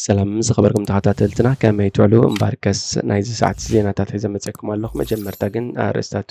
ሰላም ዝኸበርኩም ተኸታተልትና ከመይ ትውዕሉ እምበርከስ ናይዚ ሰዓት ዜናታት ሒዘ መፅአኩም ኣለኹ። መጀመርታ ግን ኣርእስታቱ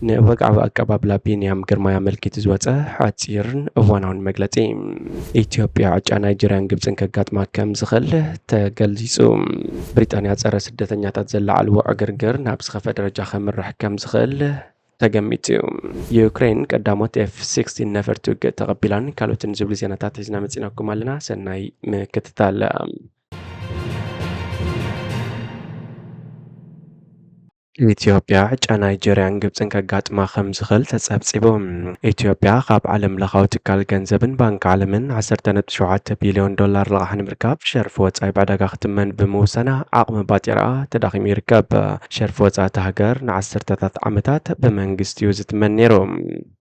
ንወግዓዊ ኣቀባብላ ቢንያም ግርማይ ኣመልኪቱ ዝወፀ ሓፂርን እዋናውን መግለፂ ኢትዮጵያ ዕጫ ናይጀርያን ግብፅን ከጋጥማ ከም ዝኽእል ተገሊጹ። ብሪጣንያ ፀረ ስደተኛታት ዘለዓልዎ ዕግርግር ናብ ዝኸፈ ደረጃ ከምርሕ ከም ዝኽእል ተገሚቱ። ዩክሬን ቀዳሞት F-16 ነፈርቲ ውግእ ተቐቢላን ካልኦትን ዝብሉ ዜናታት ሒዝና መፂናኩም ኣለና። ሰናይ ምክትታል። ኢትዮጵያ ዕጫ ናይጀርያን ግብፅን ከጋጥማ ከም ዝኽእል ተጸብጺቡ። ኢትዮጵያ ካብ ዓለም ለኻዊ ትካል ገንዘብን ባንኪ ዓለምን 10.7 ቢልዮን ዶላር ልቓሕ ንምርካብ ሸርፊ ወጻኢ ብዕዳጋ ክትመን ብምውሰና ዓቕሚ ባጢርኣ ተዳኺሙ ይርከብ። ሸርፊ ወጻኢ እታ ሃገር ንዓሰርተታት ዓመታት ብመንግስቲ እዩ ዝትመን ነይሩ።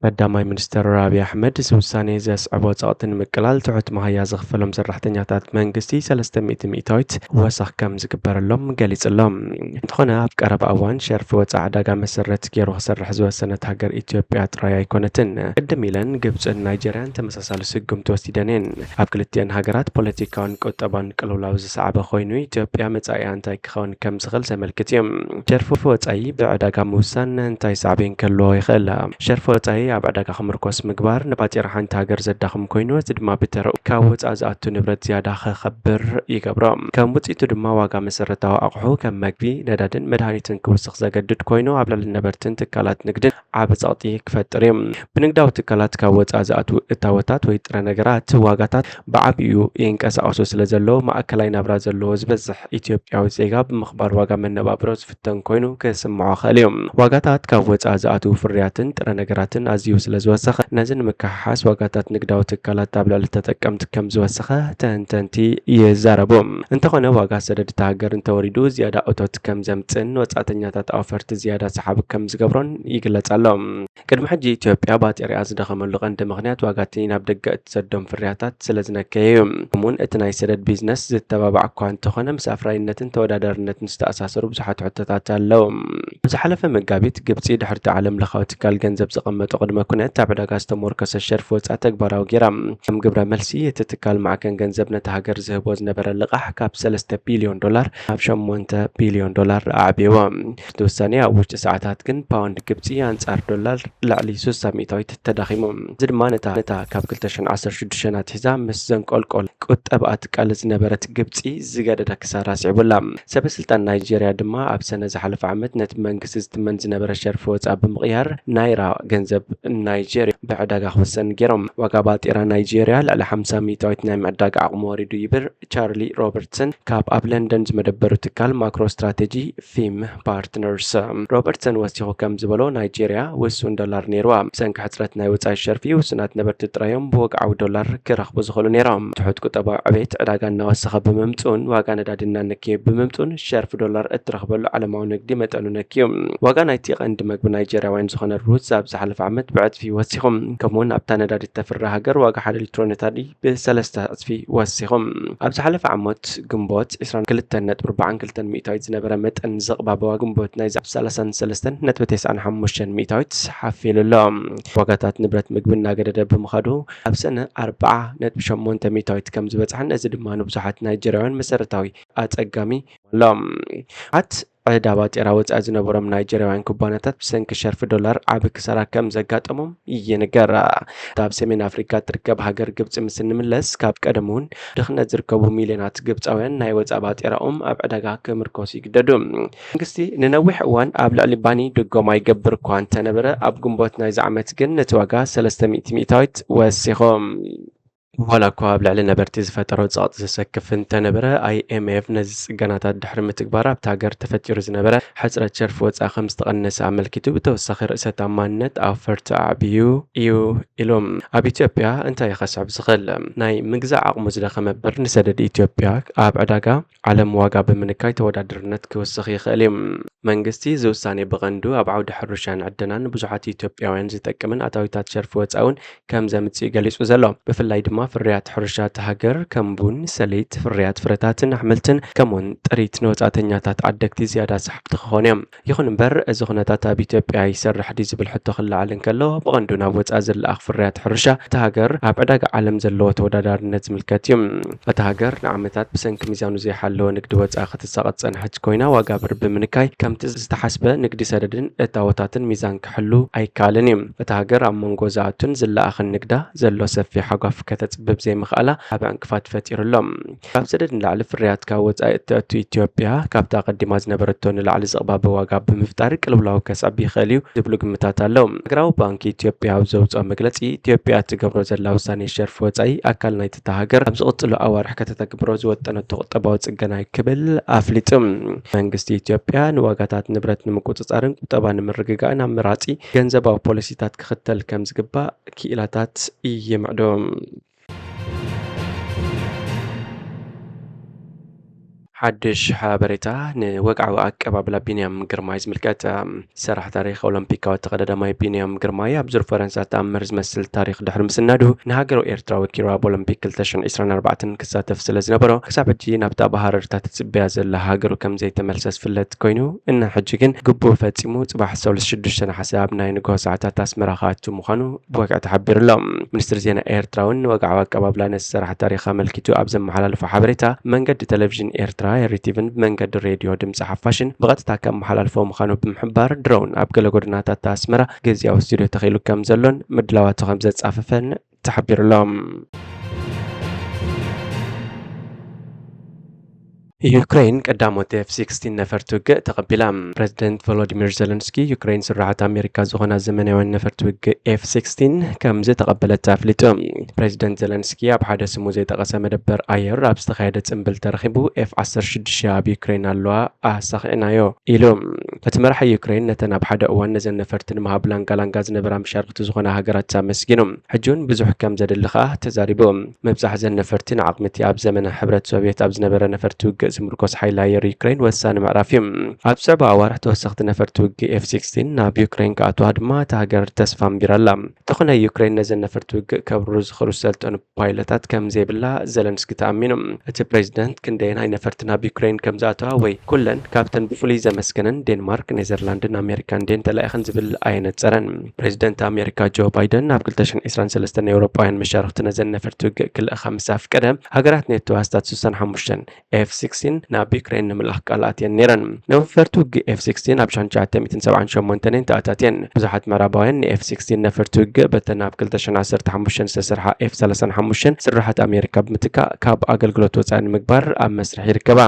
ቀዳማይ ሚኒስትር አብይ ኣሕመድ ውሳኔ ዘስዕቦ ጸቕጢ ንምቅላል ትሑት መሃያ ዝኽፈሎም ሰራሕተኛታት መንግስቲ 300 ሚእታዊት ወሳኽ ከም ዝግበረሎም ገሊጹሎም። እንተኾነ ኣብ ቀረባ እዋን ሸርፊ ወጻኢ ዕዳጋ መሰረት ገይሩ ክሰርሕ ዝወሰነት ሃገር ኢትዮጵያ ጥራይ ኣይኮነትን። ቅድም ኢለን ግብፅን ናይጀርያን ተመሳሳሊ ስጉምቲ ወሲደን እየን። ኣብ ክልቲአን ሃገራት ፖለቲካውን ቁጠባን ቅልውላው ዝሰዓበ ኮይኑ ኢትዮጵያ መጻኢኣ እንታይ ክኸውን ከም ዝኽእል ዘመልክት እዩ። ሸርፊ ወጻኢ ብዕዳጋ ምውሳን እንታይ ሳዕቤን ከልዎ ይኽእል? ሸርፊ ወጻኢ ኣብ ዕዳጋ ክምርኮስ ምግባር ንባጢራ ሓንቲ ሃገር ዘዳኽም ኮይኑ እቲ ድማ ብተረኡ ካብ ወጻኢ ዝኣቱ ንብረት ዝያዳ ክኸብር ይገብሮ። ከም ውፅኢቱ ድማ ዋጋ መሰረታዊ ኣቑሑ ከም መግቢ፣ ነዳድን መድሃኒትን ክውስኽ ዘገድድ ኮይኑ ኣብ ልዕሊ ነበርትን ትካላት ንግድን ዓቢ ጸቕጢ ክፈጥር እዩ። ብንግዳዊ ትካላት ካብ ወጻኢ ዝኣትዉ እታወታት ወይ ጥረ ነገራት ዋጋታት ብዓብዩ ይንቀሳቐሱ ስለ ዘለዎ ማእከላይ ናብራ ዘለዎ ዝበዝሕ ኢትዮጵያዊ ዜጋ ብምኽባር ዋጋ መነባብሮ ዝፍተን ኮይኑ ክስምዖ ክእል እዩ። ዋጋታት ካብ ወጻኢ ዝኣትዉ ፍርያትን ጥረ ነገራትን ኣዝዩ ስለ ዝወሰኸ ነዚ ንምክሕሓስ ዋጋታት ንግዳዊ ትካላት ኣብ ልዕሊ ተጠቀምቲ ከም ዝወሰኸ ተንተንቲ ይዛረቡ። እንተኾነ ዋጋ ሰደድ እታ ሃገር እንተወሪዱ ዝያዳ እቶት ከም ዘምፅን ወጻእተኛታት ኣፈርቲ ዝያዳ ሰሓቢ ከም ዝገብሮን ይግለጽ ኣሎ። ቅድሚ ሕጂ ኢትዮጵያ ባጢርኣ ዝደኸመሉ ቀንዲ ምክንያት ዋጋቲ ናብ ደገ እትሰዶም ፍርያታት ስለ ዝነከየ እዩ። ከምኡውን እቲ ናይ ሰደድ ቢዝነስ ዝተባባዕ እኳ እንተኾነ ምስ ኣፍራይነትን ተወዳዳርነትን ዝተኣሳሰሩ ብዙሓት ሕቶታት ኣለዉ። ብዝሓለፈ መጋቢት ግብፂ ድሕርቲ ዓለም ለኻዊ ትካል ገንዘብ ዘቐመጡ ቅድመ ኩነት ኣብ ዕዳጋ ዝተመርኮሰ ሸርፊ ወጻኢ ተግባራዊ ጌራ። ከም ግብረ መልሲ እቲ ትካል ማዕከን ገንዘብ ነቲ ሃገር ዝህቦ ዝነበረ ልቓሕ ካብ 3 ቢልዮን ዶላር ናብ 8 ቢልዮን ዶላር ኣዕቢዎ። እቲ ውሳኔ ኣብ ውሽጢ ሰዓታት ግን ፓውንድ ግብፂ ኣንጻር ዶላር ልዕሊ 60 ሚእታዊት ተዳኺሙ። እዚ ድማ ነታ ካብ 2016 ኣትሒዛ ምስ ዘንቆልቆል ቁጠባኣ ትቃል ዝነበረት ግብፂ ዝገደደ ክሳራ ስዒቡላ። ሰበስልጣን ናይጀርያ ድማ ኣብ ሰነ ዝሓለፈ ዓመት ነቲ መንግስቲ ዝትመን ዝነበረ ሸርፊ ወጻኢ ብምቕያር ናይራ ገንዘብ ናይጀርያ ብዕዳጋ ክወሰን ገይሮም። ዋጋ ባጢራ ናይጀርያ ልዕሊ 50 ሚእታዊት ናይ ምዕዳግ ዓቕሚ ወሪዱ ይብል ቻርሊ ሮበርትሰን ካብ ኣብ ለንደን ዝመደበሩ ትካል ማክሮ ስትራቴጂ ፊም ፓርትነርስ ሮበርትሰን ወሲኹ ከም ዝበሎ ናይጀርያ ውሱን ዶላር ነይርዋ። ብሰንኪ ሕፅረት ናይ ወጻኢ ሸርፊ ውሱናት ነበርቲ ጥራዮም ብወግዓዊ ዶላር ክረኽቡ ዝኽእሉ ነይሮም። ትሑት ቁጠባዊ ዕቤት ዕዳጋ እናወሰኸ ብምምፁን ዋጋ ነዳዲ እናነክየ ብምምፁን ሸርፊ ዶላር እትረኽበሉ ዓለማዊ ንግዲ መጠኑ ነኪዩ። ዋጋ ናይቲ ቀንዲ ምግቢ ናይጀርያውያን ዝኾነ ሩዝ ኣብ ዝሓለፈ ዓመት ብዕፅፊ ወሲኹም። ከምኡውን ኣብታ ነዳዲ ተፍሪ ሃገር ዋጋ 1 ሊትሮ ነዳዲ ብ3 እጥፊ ወሲኹም። ኣብ ዝሓለፈ ዓመት ግንቦት 22.42 ሚእታዊት ዝነበረ መጠን ዘቕባበ ግንቦት ናይ 33.95 ሚእታዊት ሓፊሉ ኣሎ። ዋጋታት ንብረት ምግቢ እናገደደ ብምኻዱ ኣብ ሰነ 40.8 ሚእታዊት ከም ዝበፅሐን እዚ ድማ ንብዙሓት ናይጀርያውያን መሰረታዊ ኣጸጋሚ ኣሎ። ዕዳ ባጢራ ወጻኢ ዝነበሮም ናይጀርያውያን ኩባንያታት ብሰንኪ ሸርፊ ዶላር ዓቢ ክሳራ ከም ዘጋጠሞም ይንገር። ኣብ ሰሜን ኣፍሪካ ትርከብ ሃገር ግብፂ ምስ ንምለስ ካብ ቀደም እውን ድኽነት ዝርከቡ ሚልዮናት ግብፃውያን ናይ ወጻኢ ባጢራኦም ኣብ ዕዳጋ ክምርኮሱ ይግደዱ። መንግስቲ ንነዊሕ እዋን ኣብ ልዕሊ ባኒ ድጎማ ይገብር እኳ እንተነበረ ኣብ ግንቦት ናይዚ ዓመት ግን ነቲ ዋጋ 300 ሚእታዊት ወሲኾም። ዋላ እኳ ኣብ ልዕሊ ነበርቲ ዝፈጠሮ ጸቕጢ ዘሰክፍ እንተነበረ IMF ነዚ ጽገናታት ድሕሪ ምግባር ኣብቲ ሃገር ተፈጢሩ ዝነበረ ሕፅረት ሸርፊ ወጻኢ ከም ዝተቐነሰ ኣመልኪቱ ብተወሳኺ ርእሰ ተኣማንነት ኣፈርቲ ኣዕብዩ እዩ ኢሎም። ኣብ ኢትዮጵያ እንታይ ይኸስዕብ ዝኽእል? ናይ ምግዛእ ዓቕሙ ዝደኸመ ብር ንሰደድ ኢትዮጵያ ኣብ ዕዳጋ ዓለም ዋጋ ብምንካይ ተወዳዳርነት ክውስኽ ይኽእል እዩ። መንግስቲ እዚ ውሳኔ ብቐንዱ ኣብ ዓውዲ ሕርሻን ዕድናን ብዙሓት ኢትዮጵያውያን ዝጠቅምን ኣታዊታት ሸርፊ ወጻኢ እውን ከም ዘምጽእ ገሊጹ ዘሎ። ብፍላይ ድማ ድማ ፍርያት ሕርሻት ሃገር ከም ቡን፣ ሰሊጥ፣ ፍርያት ፍረታትን ኣሕምልትን ከምኡውን ጥሪት ንወጻእተኛታት ዓደግቲ ዝያዳ ሰሓብቲ ክኾኑ እዮም። ይኹን እምበር እዚ ኩነታት ኣብ ኢትዮጵያ ይሰርሕ ድዩ ዝብል ሕቶ ክለዓል እንከሎ ብቐንዱ ናብ ወጻኢ ዝለኣኽ ፍርያት ሕርሻ እታ ሃገር ኣብ ዕዳጋ ዓለም ዘለዎ ተወዳዳሪነት ዝምልከት እዩ። እታ ሃገር ንዓመታት ብሰንኪ ሚዛኑ ዘይሓለወ ንግዲ ወጻኢ ክትሳቐጥ ፀንሐት ኮይና ዋጋ ብር ብምንካይ ከምቲ ዝተሓስበ ንግዲ ሰደድን እታወታትን ሚዛን ክሕሉ ኣይከኣልን እዩ። እታ ሃገር ኣብ መንጎ ዝኣቱን ዝለኣኽን ንግዳ ዘሎ ሰፊሕ ሓጓፍ ከተፅብብ ዘይምኽኣላ ዓብ ዕንቅፋት ፈጢሩሎም። ካብ ሰደድ ንላዕሊ ፍርያት ካብ ወጻኢ እትኣቱ ኢትዮጵያ ካብታ ቀዲማ ዝነበረቶ ንላዕሊ ዝቕባብ ዋጋ ብምፍጣር ቅልውላዊ ከስዕብ ይኽእል እዩ ዝብሉ ግምታት ኣለው። ሃገራዊ ባንኪ ኢትዮጵያ ኣብ ዘውፅኦ መግለፂ ኢትዮጵያ እትገብሮ ዘላ ውሳኔ ሸርፊ ወጻኢ ኣካል ናይቲ እታ ሃገር ኣብ ዝቕፅሉ ኣዋርሕ ከተተግብሮ ዝወጠነቶ ቁጠባዊ ጽገና ክብል ኣፍሊጡ። መንግስቲ ኢትዮጵያ ንዋጋታት ንብረት ንምቁፅጻርን ቁጠባ ንምርግጋእን ኣብ ምራጺ ገንዘባዊ ፖሊሲታት ክኽተል ከም ዝግባእ ክኢላታት ይምዕዶም። ሓድሽ ሓበሬታ ንወግዓዊ ኣቀባብላ ቢንያም ግርማይ ዝምልከት ሰራሕ ታሪክ ኦሎምፒካዊ ተቐዳዳማይ ቢንያም ግርማይ ኣብ ዙር ፈረንሳ ተኣምር ዝመስል ታሪክ ድሕሪ ምስናዱ ንሃገሩ ኤርትራ ወኪሉ ኣብ ኦሎምፒክ 2024 ክሳተፍ ስለ ዝነበሮ ክሳብ ሕጂ ናብታ ባሃረርታ ትፅበያ ዘላ ሃገሩ ከም ዘይተመልሰ ዝፍለጥ ኮይኑ እና ሕጂ ግን ግቡእ ፈጺሙ ጽባሕ 36 ናሓሰ ኣብ ናይ ንግሆ ሰዓታት ኣስመራ ከኣቱ ምዃኑ ብወግዒ ተሓቢሩ ኣሎ። ሚኒስትር ዜና ኤርትራ እውን ወግዓዊ ኣቀባብላ ነዚ ሰራሕ ታሪክ ኣመልኪቱ ኣብ ዘመሓላልፎ ሓበሬታ መንገዲ ቴሌቭዥን ኤርትራ ሪቲቭን መንገዲ ሬድዮ ድምፂ ሓፋሽን ብቐጥታ ከም መሓላልፎ ምዃኑ ብምሕባር ድሮውን ኣብ ገለ ጎደናታት ኣስመራ ግዝያዊ ስቱድዮ ተኺሉ ከም ዘሎን ምድላዋቱ ከም ዘጻፈፈን ተሓቢሩሎም። ዩክሬን ቀዳሞት F-16 ነፈርቲ ውግእ ተቐቢላ። ፕሬዚደንት ቮሎዲሚር ዘለንስኪ ዩክሬን ስራሕት ኣሜሪካ ዝኾና ዘመናውያን ነፈርቲ ውግእ F-16 ከም ዝተቐበለት ኣፍሊጡ። ፕሬዚደንት ዘለንስኪ ኣብ ሓደ ስሙ ዘይጠቐሰ መደበር ኣየር ኣብ ዝተኻየደ ጽምብል ተረኺቡ F-16 ኣብ ዩክሬን ኣለዋ ኣሳኺዕናዮ ኢሉ። እቲ መራሒ ዩክሬን ነተን ኣብ ሓደ እዋን ነዘን ነፈርቲ ንምሃብ ላንጋላንጋ ዝነበራ መሻርክቲ ዝኾና ሃገራት ኣመስጊኑ ሕጂውን ብዙሕ ከም ዘድሊ ከዓ ተዛሪቡ። ምብዛሕ ዘን ነፈርቲ ንዓቕሚቲ ኣብ ዘመነ ሕብረት ሶቪየት ኣብ ዝነበረ ነፈርቲ ውግእ ዝምርኮስ ሓይሊ ኣየር ዩክሬን ወሳኒ ምዕራፍ እዩ። ኣብ ሰዕባ ኣዋርሕ ተወሰኽቲ ነፈርቲ ውግእ F-16 ናብ ዩክሬን ክኣትዋ ድማ እቲ ሃገር ተስፋ ኣንቢራ ኣላ። እንተኾነ ዩክሬን ነዘን ነፈርቲ ውግእ ከብሩ ዝኽእሉ ዝሰልጠኑ ፓይለታት ከም ዘይብላ ዘለንስኪ ተኣሚኑ። እቲ ፕሬዚደንት ክንደየናይ ነፈርቲ ናብ ዩክሬን ከም ዝኣተዋ ወይ ኩለን ካብተን ብፍሉይ ዘመስገነን ዴንማርክ፣ ኔዘርላንድን ኣሜሪካን ደን ተላኢኸን ዝብል ኣየነፀረን። ፕሬዚደንት ኣሜሪካ ጆ ባይደን ኣብ 2023 ናይ ኤውሮጳውያን መሻርክቲ ነዘን ነፈርቲ ውግእ ክልእኻ ምስ ኣፍቀደ ሃገራት ኔቶ ኣስታት 65 F-16 ናብ ዩክሬን ንምልኣኽ ቃልኣት እየን ነይረን። ነፈርቲ ውግእ F-16 ኣብ 1978 ተኣታትየን። ብዙሓት ምዕራባውያን ን-F-16 ነፈርቲ ውግእ በተን ኣብ 2015 ዝተሰርሓ F-35 ስራሓት ኣሜሪካ ብምትካእ ካብ ኣገልግሎት ወፃኢ ንምግባር ኣብ መስርሕ ይርከባ።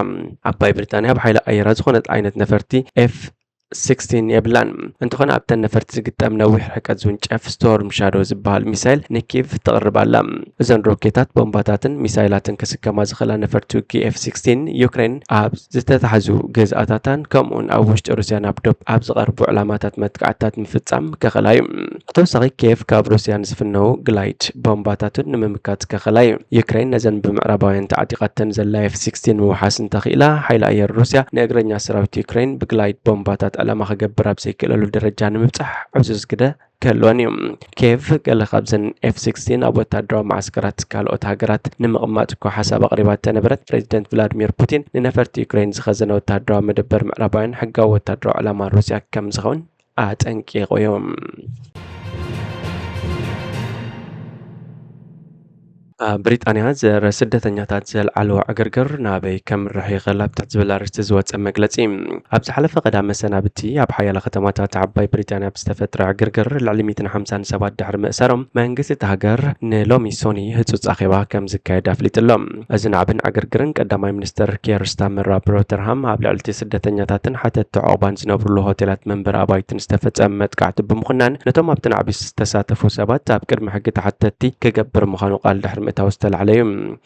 ኣባይ ብሪጣንያ ብሓይሊ ኣየራ ዝኾነት ዓይነት ነፈርቲ F-16 የብላን። እንተኾነ ኣብተን ነፈርቲ ዝግጠም ነዊሕ ርሕቀት ዝውንጨፍ ስቶርም ሻዶ ዝበሃል ሚሳይል ንኪቭ ተቕርብ ኣላ። እዘን ሮኬታት ቦምባታትን ሚሳይላትን ክስከማ ዝኽእላ ነፈርቲ ውግእ F-16 ዩክሬን ኣብ ዝተታሕዙ ገዝኣታታን ከምኡውን ኣብ ውሽጢ ሩስያ ናብ ዶብ ኣብ ዝቐርቡ ዕላማታት መጥቃዕትታት ምፍጻም ከኸላ እዩ። ብተወሳኺ ኬቭ ካብ ሩስያ ዝፍነው ግላይድ ቦምባታትን ንምምካት ከኸላ እዩ። ዩክሬን ነዘን ብምዕራባውያን ተዓጢቓተን ዘላ F-16 ምውሓስ እንተኽኢላ ሓይሊ ኣየር ሩስያ ንእግረኛ ሰራዊት ዩክሬን ብግላይድ ቦምባታት ዕላማ ክገብር ኣብ ዘይክእለሉ ደረጃ ንምብጻሕ ዕዙዝ ግደ ክህልወን እዩ። ኬቭ ገለ ካብዘን F-16 ኣብ ወታደራዊ ማዕስከራት ካልኦት ሃገራት ንምቕማጥ እኳ ሓሳብ ኣቕሪባ ተነበረት ፕሬዚደንት ቭላድሚር ፑቲን ንነፈርቲ ዩክሬን ዝኸዘነ ወታደራዊ መደበር ምዕራባውያን ሕጋዊ ወታደራዊ ዕላማ ሩስያ ከም ዝኸውን ኣጠንቂቑ እዮም። ብሪጣንያ ዘረ ስደተኛታት ዘልዓለዎ ዕግርግር ናበይ ከምርሕ ይኽእል ኣብ ትሕቲ ዝብል ኣርእስቲ ዝወፀ መግለፂ። ኣብ ዝሓለፈ ቀዳመ መሰናብቲ ኣብ ሓያሎ ከተማታት ዓባይ ብሪጣንያ ብዝተፈጥረ ዕግርግር ልዕሊ 150 ሰባት ድሕሪ ምእሰሮም መንግስቲ እቲ ሃገር ንሎሚ ሶኒ ህፁፅ ኣኼባ ከም ዝካየድ ኣፍሊጡሎም። እዚ ናዕብን ዕግርግርን ቀዳማይ ሚኒስትር ኬር ስታመር ኣብ ሮተርሃም ኣብ ልዕሊ ሰደተኛታትን ሓተቲ ዕቑባን ዝነብሩሉ ሆቴላት መንበሪ ኣባይትን ዝተፈጸመ መጥቃዕቲ ብምኹናን ነቶም ኣብቲ ናዕቢ ዝተሳተፉ ሰባት ኣብ ቅድሚ ሕጊ ተሓተቲ ክገብር ምዃኑ ቃል ድሕሪ ምእታው ዝተላዕለ እዩ።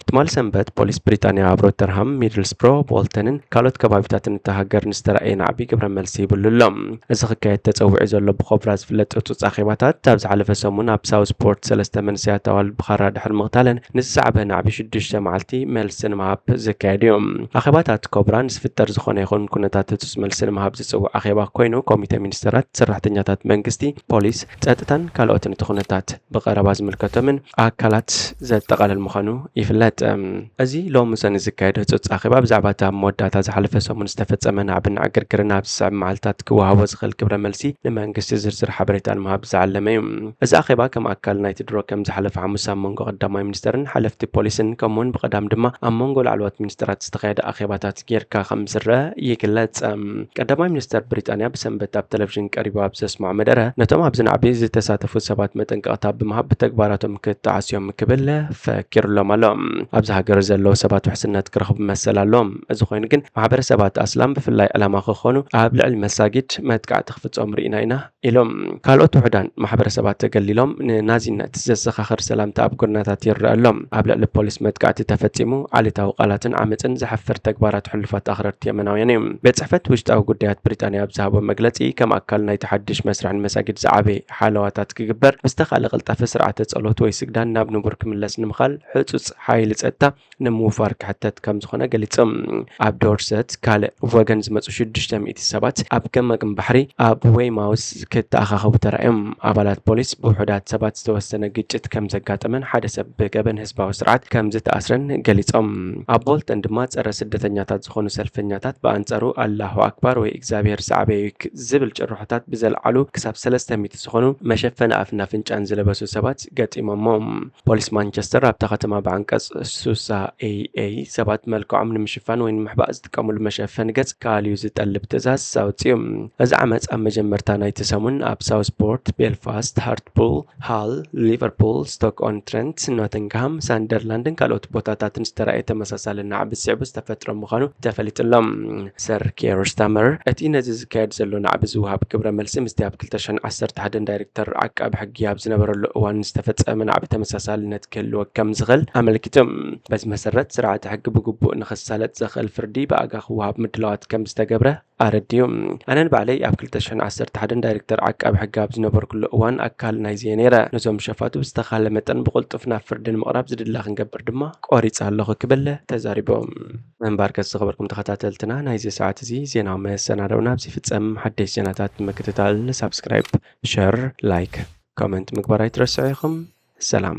ትማል ሰንበት ፖሊስ ብሪጣንያ ኣብ ሮተርሃም፣ ሚድልስብሮ፣ ቦልተንን ካልኦት ከባቢታትን እቲ ሃገር ንዝተረኣየ ናዕቢ ግብረ መልሲ ይብሉ ኣሎም። እዚ ክካየድ ተፀዊዑ ዘሎ ብኮብራ ዝፍለጥ እፁፅ ኣኼባታት ኣብ ዝሓለፈ ሰሙን ኣብ ሳውስፖርት 3 መንስያት ኣዋልድ ብኻራ ድሕሪ ምቕታለን ንዝሰዕበ ናዕቢ 6 መዓልቲ መልሲ ንምሃብ ዝካየድ እዩ። ኣኼባታት ኮብራ ንዝፍጠር ዝኾነ ይኹን ኩነታት እፁፅ መልሲ ንምሃብ ዝፅውዕ ኣኼባ ኮይኑ ኮሚቴ ሚኒስትራት፣ ሰራሕተኛታት መንግስቲ፣ ፖሊስ፣ ፀጥታን ካልኦትን እቲ ኩነታት ብቐረባ ዝምልከቶምን ኣካላት ዘጠቃለል ምዃኑ ይፍለጥ። እዚ ሎሚ ሰኒ ዝካየድ ህጹጽ ኣኼባ ብዛዕባ እታ መወዳእታ ዝሓለፈ ሰሙን ዝተፈጸመ ናብን ዕግርግርን ኣብ ዝስዕብ መዓልትታት ክወሃቦ ዝኽእል ግብረ መልሲ ንመንግስቲ ዝርዝር ሓበሬታ ንምሃብ ዝዓለመ እዩ። እዚ ኣኼባ ከም ኣካል ናይቲ ድሮ ከም ዝሓለፈ ሐሙስ ኣብ መንጎ ቀዳማይ ሚኒስተርን ሓለፍቲ ፖሊስን ከምኡውን ብቐዳም ድማ ኣብ መንጎ ላዕለዎት ሚኒስተራት ዝተኻየደ ኣኼባታት ጌርካ ከም ዝረአ ይግለጽ። ቀዳማይ ሚኒስተር ብሪጣንያ ብሰንበት ኣብ ቴሌቭዥን ቀሪቡ ኣብ ዘስምዖ መደረ ነቶም ኣብ ዝናዕቢ ዝተሳተፉ ሰባት መጠንቀቕታ ብምሃብ ብተግባራቶም ክትዓስዮም ክብል ፈኪሩሎም ኣሎ። ኣብዚ ሃገር ዘለዉ ሰባት ውሕስነት ክረኽቡ መሰል ኣሎም። እዚ ኮይኑ ግን ማሕበረሰባት ኣስላም ብፍላይ ዕላማ ክኾኑ ኣብ ልዕሊ መሳጊድ መጥቃዕቲ ክፍጾም ርኢና ኢና ኢሎም። ካልኦት ውሕዳን ማሕበረሰባት ተገሊሎም ንናዚነት ዘዘኻኽር ሰላምታ ኣብ ጎደናታት ይረአ ኣሎም። ኣብ ልዕሊ ፖሊስ መጥቃዕቲ ተፈጺሙ ዓሌታዊ ቃላትን ዓመፅን ዘሐፍር ተግባራት ሕሉፋት ኣኽረርቲ የመናውያን እዩ። ቤት ጽሕፈት ውሽጣዊ ጉዳያት ብሪጣንያ ኣብ ዝሃቦ መግለጺ ከም ኣካል ናይቲ ሓድሽ መስርዕን መሳጊድ ዝዓበየ ሓለዋታት ክግበር ብዝተኻለ ቅልጣፈ ስርዓተ ጸሎት ወይ ስግዳን ናብ ንቡር ክምለስ ንምኻል ሕጹጽ ሓይሊ ጸጥታ ንምውፋር ክሕተት ከም ዝኾነ ገሊጾም። ኣብ ዶርሰት ካልእ ወገን ዝመጹ 600 ሰባት ኣብ ገመግም ባሕሪ ኣብ ዌይማውስ ክተኣኻኸቡ ተራእዮም። ኣባላት ፖሊስ ብውሑዳት ሰባት ዝተወሰነ ግጭት ከም ዘጋጠመን ሓደ ሰብ ብገበን ህዝባዊ ስርዓት ከም ዝተኣስረን ገሊጾም። ኣብ ቦልተን ድማ ጸረ ስደተኛታት ዝኾኑ ሰልፈኛታት ብኣንጻሩ ኣላሁ ኣክባር ወይ እግዚኣብሔር ዝዓበየ ዝብል ጭርሖታት ብዘለዓሉ ክሳብ 300 ዝኾኑ መሸፈኒ ኣፍና ፍንጫን ዝለበሱ ሰባት ገጢሞሞም። ፖሊስ ማንቸስተር ኣብታ ከተማ ብዓንቀጽ ሱሳ ኤኤ ሰባት መልክዖም ንምሽፋን ወይ ንምሕባእ ዝጥቀሙሉ መሸፈኒ ገጽ ካልዩ ዝጠልብ ትእዛዝ ኣውፅዩ። እዚ ዓመፅ ኣብ መጀመርታ ናይቲ ሰሙን ኣብ ሳውስፖርት፣ ቤልፋስት፣ ሃርትፑል፣ ሃል፣ ሊቨርፑል፣ ስቶክ-ኦን ትሬንት፣ ኖቲንግሃም፣ ሳንደርላንድን ካልኦት ቦታታትን ዝተረኣየ ተመሳሳሊ ናዕቢ ዝስዕቡ ዝተፈጥሮ ምዃኑ ተፈሊጡሎም። ሰር ኬር ስታመር እቲ ነዚ ዝካየድ ዘሎ ናዕቢ ዝውሃብ ግብረ መልሲ ምስቲ ኣብ 2011 ዳይሬክተር ዓቃቢ ሕጊ ኣብ ዝነበረሉ እዋን ዝተፈጸመ ናዕቢ ተመሳሳልነት ክህልዎ ከም ዝኽእል ኣመልኪቶም። በዚ መሰረት ስርዓተ ሕጊ ብግቡእ ንኽሳለጥ ዘኽእል ፍርዲ ብኣጋ ክወሃብ ምድላዋት ከም ዝተገብረ ኣረድዩ። ኣነ ንባዕለይ ኣብ 2011 ዳይሬክተር ዓቃቢ ሕጊ ኣብ ዝነበርኩሉ እዋን ኣካል ናይዚ ነይረ። ነዞም ሸፋቱ ብዝተኻለ መጠን ብቕልጡፍ ናብ ፍርዲ ንምቕራብ ዝድላ ክንገብር ድማ ቆሪጸ ኣለኹ ክብል ተዛሪቦም። ምንባር ገጽ ዝኸበርኩም ተኸታተልትና ናይዚ ሰዓት እዚ ዜናዊ መሰናደውና ኣብዚ ፍጸም። ሓደሽ ዜናታት ንምክትታል ሳብስክራይብ፣ ሸር፣ ላይክ፣ ኮመንት ምግባር ኣይትረስዑ ኢኹም። ሰላም